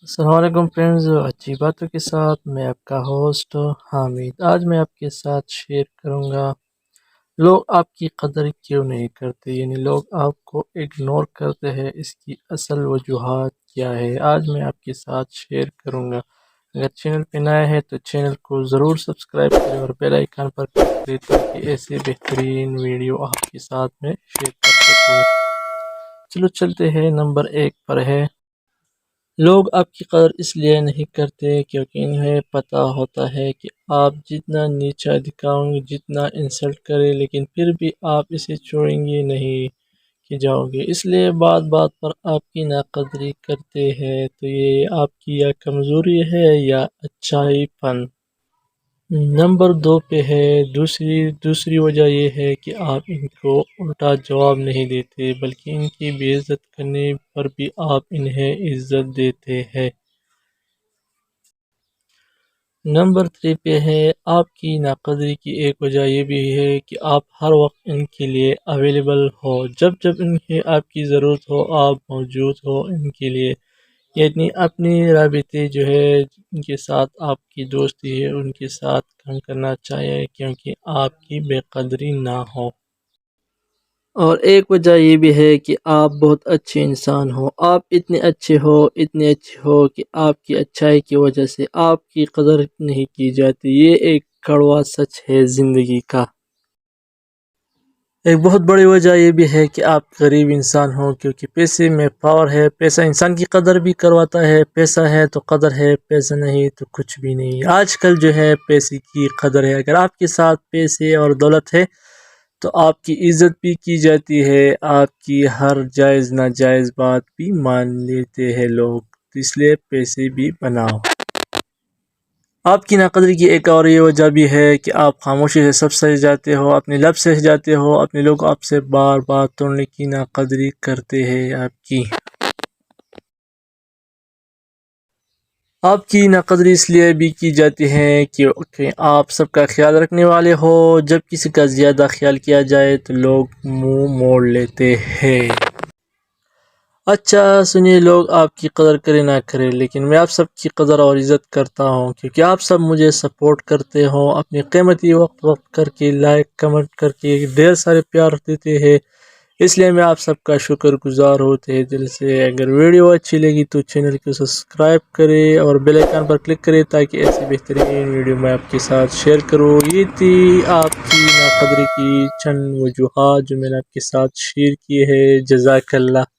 السلام علیکم فرینڈز، اچھی باتوں کے ساتھ میں آپ کا ہوسٹ حامد۔ آج میں آپ کے ساتھ شیئر کروں گا لوگ آپ کی قدر کیوں نہیں کرتے، یعنی لوگ آپ کو اگنور کرتے ہیں، اس کی اصل وجوہات کیا ہے۔ آج میں آپ کے ساتھ شیئر کروں گا۔ اگر چینل پہ نئے ہیں تو چینل کو ضرور سبسکرائب کریں اور بیل آئیکن پر کلک کریں تاکہ ایسے بہترین ویڈیو آپ کے ساتھ میں شیئر کر سکوں۔ چلو چلتے ہیں، نمبر 1 پر ہے، لوگ آپ کی قدر اس لیے نہیں کرتے کیونکہ انہیں پتہ ہوتا ہے کہ آپ جتنا نیچا دکھاؤں گے، جتنا انسلٹ کرے، لیکن پھر بھی آپ اسے چھوڑیں گے نہیں کہ جاؤ گے، اس لیے بات بات پر آپ کی ناقدری کرتے ہیں۔ تو یہ آپ کی یا کمزوری ہے یا اچھائی پن۔ نمبر 2 پہ ہے، دوسری وجہ یہ ہے کہ آپ ان کو الٹا جواب نہیں دیتے بلکہ ان کی بے عزت کرنے پر بھی آپ انہیں عزت دیتے ہیں۔ نمبر 3 پہ ہے، آپ کی ناقدری کی ایک وجہ یہ بھی ہے کہ آپ ہر وقت ان کے لیے اویلیبل ہو، جب انہیں آپ کی ضرورت ہو آپ موجود ہو ان کے لیے، یعنی اپنی رابطے جو ہے ان کے ساتھ آپ کی دوستی ہے ان کے ساتھ کم کرنا چاہیے کیونکہ آپ کی بے قدری نہ ہو۔ اور ایک وجہ یہ بھی ہے کہ آپ بہت اچھے انسان ہو، آپ اتنے اچھے ہو کہ آپ کی اچھائی کی وجہ سے آپ کی قدر نہیں کی جاتی۔ یہ ایک کڑوا سچ ہے زندگی کا۔ ایک بہت بڑی وجہ یہ بھی ہے کہ آپ غریب انسان ہو کیونکہ پیسے میں پاور ہے، پیسہ انسان کی قدر بھی کرواتا ہے، پیسہ ہے تو قدر ہے، پیسہ نہیں تو کچھ بھی نہیں۔ آج کل جو ہے پیسے کی قدر ہے، اگر آپ کے ساتھ پیسے اور دولت ہے تو آپ کی عزت بھی کی جاتی ہے، آپ کی ہر جائز ناجائز بات بھی مان لیتے ہیں لوگ، اس لیے پیسے بھی بناؤ۔ آپ کی ناقدری کی ایک اور یہ وجہ بھی ہے کہ آپ خاموشی سے سب سہ جاتے ہو، اپنے لب سہ جاتے ہو، اپنے لوگ آپ سے بار بار توڑنے کی ناقدری کرتے ہیں۔ آپ کی ناقدری اس لیے بھی کی جاتی ہے کہ آپ سب کا خیال رکھنے والے ہو، جب کسی کا زیادہ خیال کیا جائے تو لوگ منہ موڑ لیتے ہیں۔ اچھا سنیے، لوگ آپ کی قدر کرے نہ کرے لیکن میں آپ سب کی قدر اور عزت کرتا ہوں کیونکہ آپ سب مجھے سپورٹ کرتے ہو، اپنے قیمتی وقت کر کے لائک کمنٹ کر کے ڈھیر سارے پیار دیتے ہیں، اس لیے میں آپ سب کا شکر گزار ہوتے ہیں دل سے۔ اگر ویڈیو اچھی لگی تو چینل کو سبسکرائب کرے اور بیل آئیکن پر کلک کرے تاکہ ایسی بہترین ویڈیو میں آپ کے ساتھ شیئر کروں۔ یہ تھی آپ کی ناقدری کی چند وجوہات جو میں نے آپ کے ساتھ شیئر کی ہے۔ جزاک اللہ۔